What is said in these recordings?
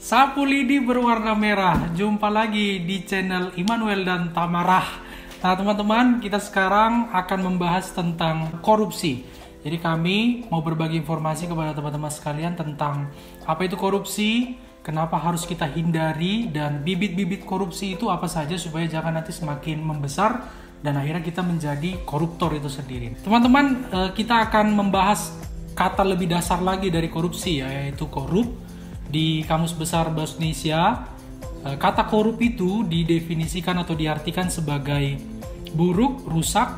Sapu lidi berwarna merah. Jumpa lagi di channel Immanuel dan Tamarah. Nah teman-teman, kita sekarang akan membahas tentang korupsi. Jadi kami mau berbagi informasi kepada teman-teman sekalian tentang apa itu korupsi, kenapa harus kita hindari, dan bibit-bibit korupsi itu apa saja supaya jangan nanti semakin membesar dan akhirnya kita menjadi koruptor itu sendiri. Teman-teman, kita akan membahas kata lebih dasar lagi dari korupsi, yaitu korup. Di Kamus Besar Bahasa Indonesia, kata korup itu didefinisikan atau diartikan sebagai buruk, rusak,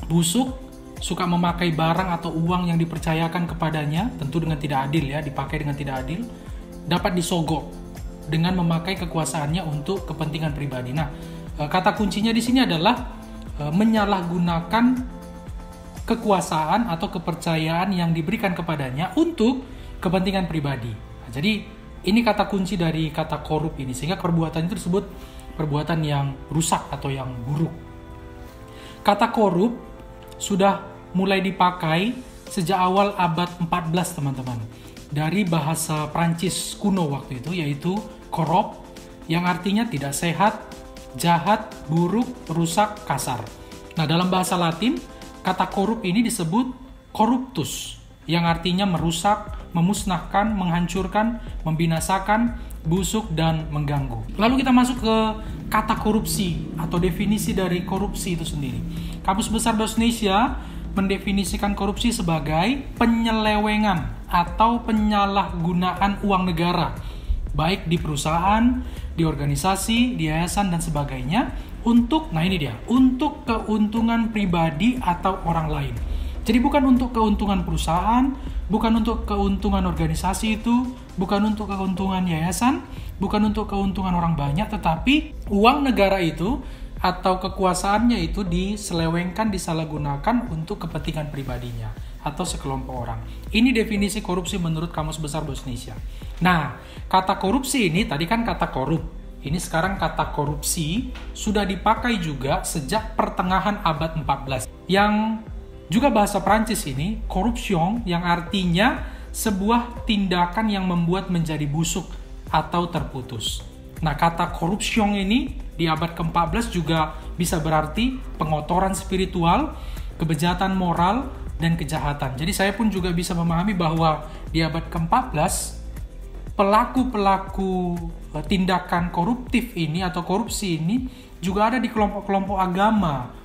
busuk, suka memakai barang atau uang yang dipercayakan kepadanya, tentu dengan tidak adil ya, dipakai dengan tidak adil, dapat disogok dengan memakai kekuasaannya untuk kepentingan pribadi. Nah, kata kuncinya di sini adalah menyalahgunakan kekuasaan atau kepercayaan yang diberikan kepadanya untuk kepentingan pribadi. Jadi ini kata kunci dari kata korup ini, sehingga perbuatan itu disebut perbuatan yang rusak atau yang buruk. Kata korup sudah mulai dipakai sejak awal abad 14 teman-teman. Dari bahasa Prancis kuno waktu itu, yaitu corrupt, yang artinya tidak sehat, jahat, buruk, rusak, kasar. Nah dalam bahasa Latin, kata korup ini disebut corruptus, yang artinya merusak, memusnahkan, menghancurkan, membinasakan, busuk, dan mengganggu. Lalu kita masuk ke kata korupsi atau definisi dari korupsi itu sendiri. Kamus Besar Bahasa Indonesia mendefinisikan korupsi sebagai penyelewengan atau penyalahgunaan uang negara, baik di perusahaan, di organisasi, di yayasan, dan sebagainya, untuk keuntungan pribadi atau orang lain. Jadi bukan untuk keuntungan perusahaan, bukan untuk keuntungan organisasi itu, bukan untuk keuntungan yayasan, bukan untuk keuntungan orang banyak, tetapi uang negara itu atau kekuasaannya itu diselewengkan, disalahgunakan untuk kepentingan pribadinya atau sekelompok orang. Ini definisi korupsi menurut Kamus Besar Bahasa Indonesia. Nah, kata korupsi ini tadi kan kata korup. Ini sekarang kata korupsi sudah dipakai juga sejak pertengahan abad 14. Yang juga bahasa Prancis ini, corruption, yang artinya sebuah tindakan yang membuat menjadi busuk atau terputus. Nah, kata corruption ini di abad ke-14 juga bisa berarti pengotoran spiritual, kejahatan moral, dan kejahatan. Jadi saya pun juga bisa memahami bahwa di abad ke-14, pelaku-pelaku tindakan koruptif ini atau korupsi ini juga ada di kelompok-kelompok agama,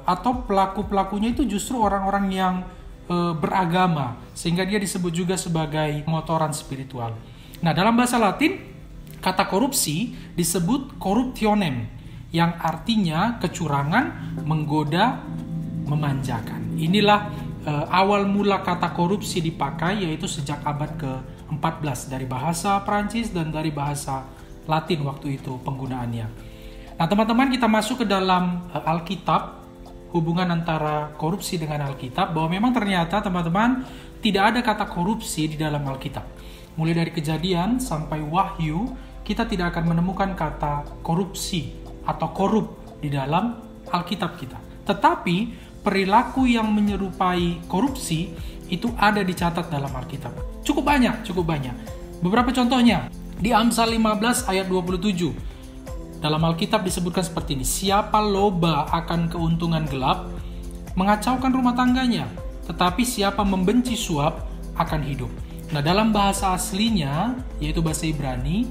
atau pelaku-pelakunya itu justru orang-orang yang beragama, sehingga dia disebut juga sebagai pengotoran spiritual. Nah, dalam bahasa Latin, kata korupsi disebut corruptionem, yang artinya kecurangan, menggoda, memanjakan. Inilah awal mula kata korupsi dipakai, yaitu sejak abad ke-14 dari bahasa Prancis dan dari bahasa Latin waktu itu penggunaannya. Nah teman-teman, kita masuk ke dalam Alkitab, hubungan antara korupsi dengan Alkitab, bahwa memang ternyata teman-teman tidak ada kata korupsi di dalam Alkitab. Mulai dari Kejadian sampai Wahyu, kita tidak akan menemukan kata korupsi atau korup di dalam Alkitab kita. Tetapi perilaku yang menyerupai korupsi itu ada dicatat dalam Alkitab. Cukup banyak. Beberapa contohnya, di Amsal 15 ayat 27. Dalam Alkitab disebutkan seperti ini, siapa loba akan keuntungan gelap, mengacaukan rumah tangganya, tetapi siapa membenci suap akan hidup. Nah, dalam bahasa aslinya, yaitu bahasa Ibrani,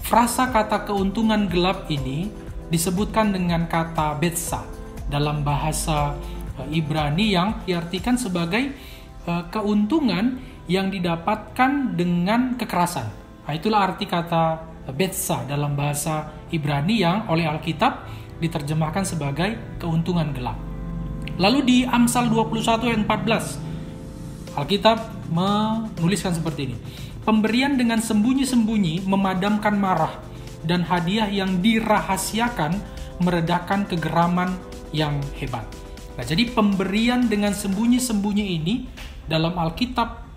frasa kata keuntungan gelap ini disebutkan dengan kata betsa dalam bahasa Ibrani, yang diartikan sebagai keuntungan yang didapatkan dengan kekerasan. Nah, itulah arti kata betsa dalam bahasa Ibrani yang oleh Alkitab diterjemahkan sebagai keuntungan gelap. Lalu di Amsal 21 ayat 14, Alkitab menuliskan seperti ini. Pemberian dengan sembunyi-sembunyi memadamkan marah, dan hadiah yang dirahasiakan meredakan kegeraman yang hebat. Nah, jadi pemberian dengan sembunyi-sembunyi ini dalam Alkitab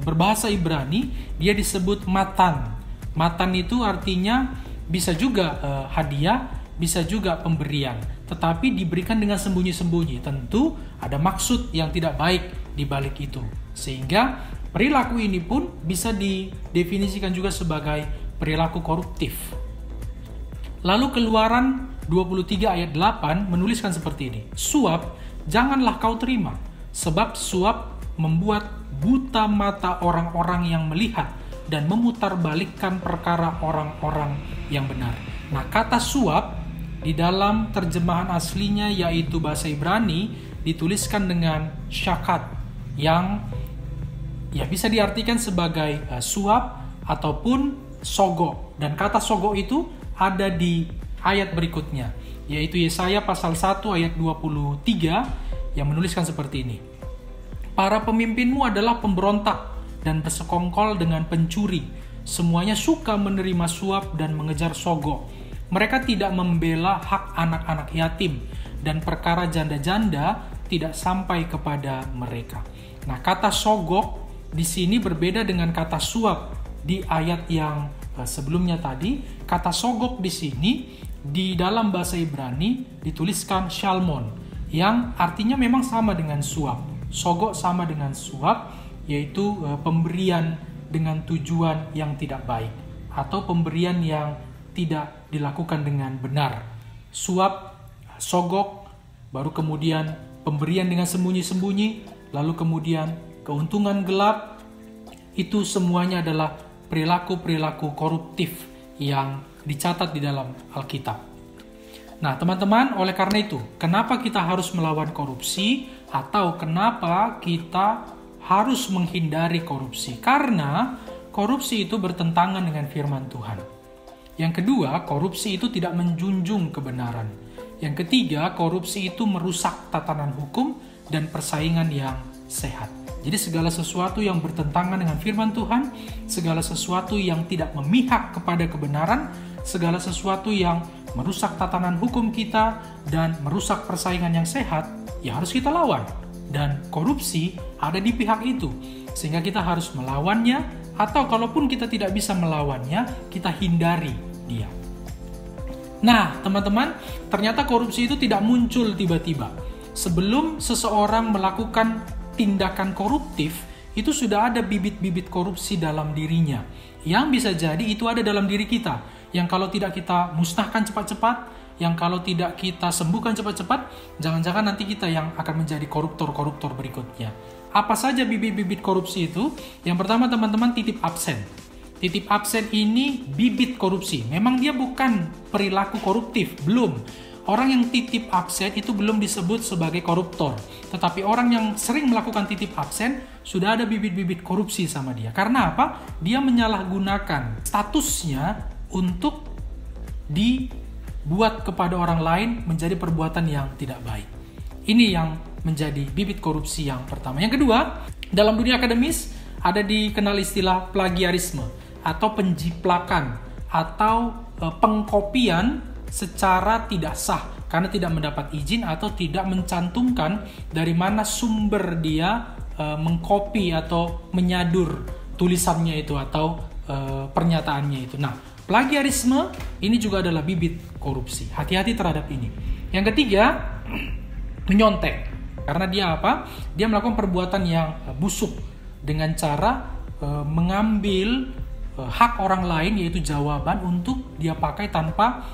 berbahasa Ibrani dia disebut matan. Matan itu artinya bisa juga hadiah, bisa juga pemberian, tetapi diberikan dengan sembunyi-sembunyi. Tentu ada maksud yang tidak baik di balik itu, sehingga Perilaku ini pun bisa didefinisikan juga sebagai perilaku koruptif. Lalu Keluaran 23 ayat 8 menuliskan seperti ini. Suap janganlah kau terima, sebab suap membuat buta mata orang-orang yang melihat dan memutarbalikkan perkara orang-orang yang benar. Nah, kata suap di dalam terjemahan aslinya yaitu bahasa Ibrani dituliskan dengan syakat yang ya bisa diartikan sebagai suap ataupun sogo. Dan kata sogo itu ada di ayat berikutnya, yaitu Yesaya pasal 1 ayat 23 yang menuliskan seperti ini. Para pemimpinmu adalah pemberontak dan bersekongkol dengan pencuri. Semuanya suka menerima suap dan mengejar sogo. Mereka tidak membela hak anak-anak yatim dan perkara janda-janda tidak sampai kepada mereka. Nah, kata sogok di sini berbeda dengan kata suap di ayat yang sebelumnya tadi. Kata sogok di sini di dalam bahasa Ibrani dituliskan shalmon, yang artinya memang sama dengan suap. Sogok sama dengan suap, yaitu pemberian dengan tujuan yang tidak baik atau pemberian yang tidak dilakukan dengan benar. Suap, sogok, baru kemudian pemberian dengan sembunyi-sembunyi, lalu kemudian keuntungan gelap. Itu semuanya adalah perilaku-perilaku koruptif yang dicatat di dalam Alkitab. Nah, teman-teman, oleh karena itu, kenapa kita harus melawan korupsi atau kenapa kita harus menghindari korupsi? Karena korupsi itu bertentangan dengan firman Tuhan. Yang kedua, korupsi itu tidak menjunjung kebenaran. Yang ketiga, korupsi itu merusak tatanan hukum dan persaingan yang sehat. Jadi segala sesuatu yang bertentangan dengan firman Tuhan, segala sesuatu yang tidak memihak kepada kebenaran, segala sesuatu yang merusak tatanan hukum kita dan merusak persaingan yang sehat, ya harus kita lawan. Dan korupsi ada di pihak itu, sehingga kita harus melawannya, atau kalaupun kita tidak bisa melawannya, kita hindari dia. Nah, teman-teman, ternyata korupsi itu tidak muncul tiba-tiba. Sebelum seseorang melakukan tindakan koruptif, itu sudah ada bibit-bibit korupsi dalam dirinya. Yang bisa jadi itu ada dalam diri kita, yang kalau tidak kita musnahkan cepat-cepat, yang kalau tidak kita sembuhkan cepat-cepat, jangan-jangan nanti kita yang akan menjadi koruptor-koruptor berikutnya. Apa saja bibit-bibit korupsi itu? Yang pertama, teman-teman, titip absen. Titip absen ini bibit korupsi. Memang dia bukan perilaku koruptif, belum. Orang yang titip absen itu belum disebut sebagai koruptor. Tetapi orang yang sering melakukan titip absen, sudah ada bibit-bibit korupsi sama dia. Karena apa? Dia menyalahgunakan statusnya untuk dibuat kepada orang lain menjadi perbuatan yang tidak baik. Ini yang menjadi bibit korupsi yang pertama. Yang kedua, dalam dunia akademis ada dikenal istilah plagiarisme atau penjiplakan atau pengkopian secara tidak sah karena tidak mendapat izin atau tidak mencantumkan dari mana sumber dia mengkopi atau menyadur tulisannya itu atau pernyataannya itu. Nah, plagiarisme ini juga adalah bibit korupsi. Hati-hati terhadap ini. Yang ketiga, menyontek. Karena dia apa? Dia melakukan perbuatan yang busuk dengan cara mengambil hak orang lain, yaitu jawaban, untuk dia pakai tanpa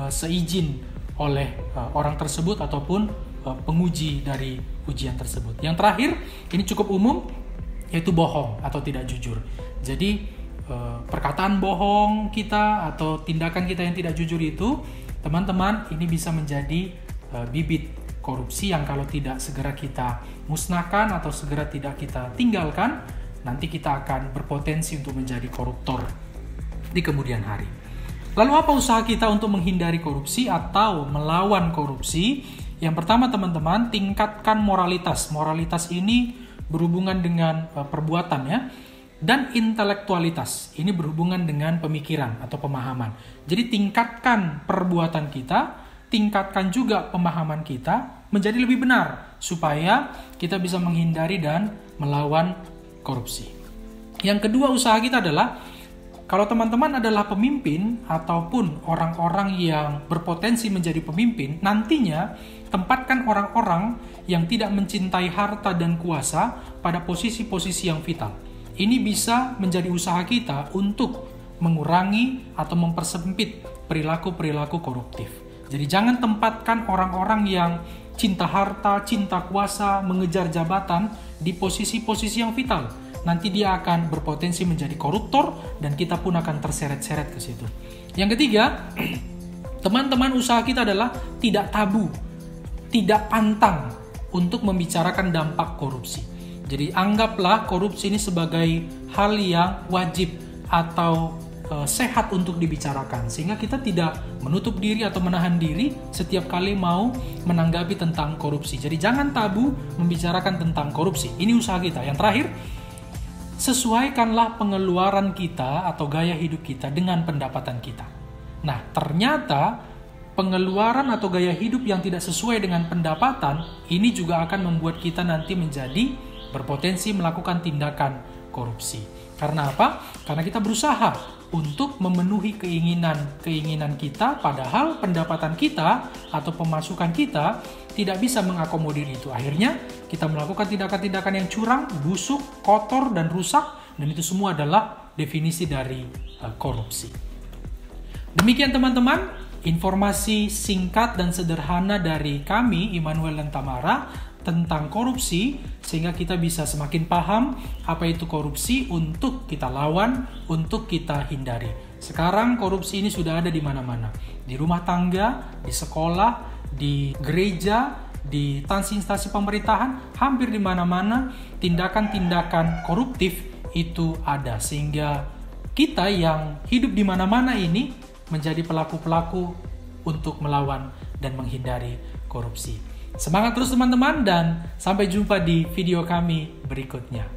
seizin oleh orang tersebut ataupun penguji dari ujian tersebut. Yang terakhir, ini cukup umum, yaitu bohong atau tidak jujur. Jadi perkataan bohong kita atau tindakan kita yang tidak jujur itu, teman-teman, ini bisa menjadi bibit korupsi yang kalau tidak segera kita musnahkan atau segera tidak kita tinggalkan, nanti kita akan berpotensi untuk menjadi koruptor di kemudian hari. Lalu apa usaha kita untuk menghindari korupsi atau melawan korupsi? Yang pertama, teman-teman, tingkatkan moralitas. Moralitas ini berhubungan dengan perbuatan ya. Dan intelektualitas, ini berhubungan dengan pemikiran atau pemahaman. Jadi tingkatkan perbuatan kita, tingkatkan juga pemahaman kita menjadi lebih benar supaya kita bisa menghindari dan melawan korupsi. Yang kedua, usaha kita adalah kalau teman-teman adalah pemimpin ataupun orang-orang yang berpotensi menjadi pemimpin, nantinya tempatkan orang-orang yang tidak mencintai harta dan kuasa pada posisi-posisi yang vital. Ini bisa menjadi usaha kita untuk mengurangi atau mempersempit perilaku-perilaku koruptif. Jadi jangan tempatkan orang-orang yang cinta harta, cinta kuasa, mengejar jabatan di posisi-posisi yang vital. Nanti dia akan berpotensi menjadi koruptor dan kita pun akan terseret-seret ke situ. Yang ketiga, teman-teman, usaha kita adalah tidak tabu, tidak pantang untuk membicarakan dampak korupsi. Jadi anggaplah korupsi ini sebagai hal yang wajib atau sehat untuk dibicarakan, sehingga kita tidak menutup diri atau menahan diri setiap kali mau menanggapi tentang korupsi. Jadi jangan tabu membicarakan tentang korupsi. Ini usaha kita. Yang terakhir, sesuaikanlah pengeluaran kita atau gaya hidup kita dengan pendapatan kita. Nah, ternyata pengeluaran atau gaya hidup yang tidak sesuai dengan pendapatan ini juga akan membuat kita nanti menjadi berpotensi melakukan tindakan korupsi. Karena apa? Karena kita berusaha untuk memenuhi keinginan kita, padahal pendapatan kita atau pemasukan kita tidak bisa mengakomodir itu. Akhirnya kita melakukan tindakan-tindakan yang curang, busuk, kotor, dan rusak, dan itu semua adalah definisi dari korupsi. Demikian teman-teman, informasi singkat dan sederhana dari kami, Immanuel dan Tamara, tentang korupsi, sehingga kita bisa semakin paham apa itu korupsi untuk kita lawan, untuk kita hindari. Sekarang korupsi ini sudah ada di mana-mana. Di rumah tangga, di sekolah, di gereja, di instansi pemerintahan, hampir di mana-mana tindakan-tindakan koruptif itu ada. Sehingga kita yang hidup di mana-mana ini menjadi pelaku-pelaku untuk melawan dan menghindari korupsi. Semangat terus teman-teman, dan sampai jumpa di video kami berikutnya.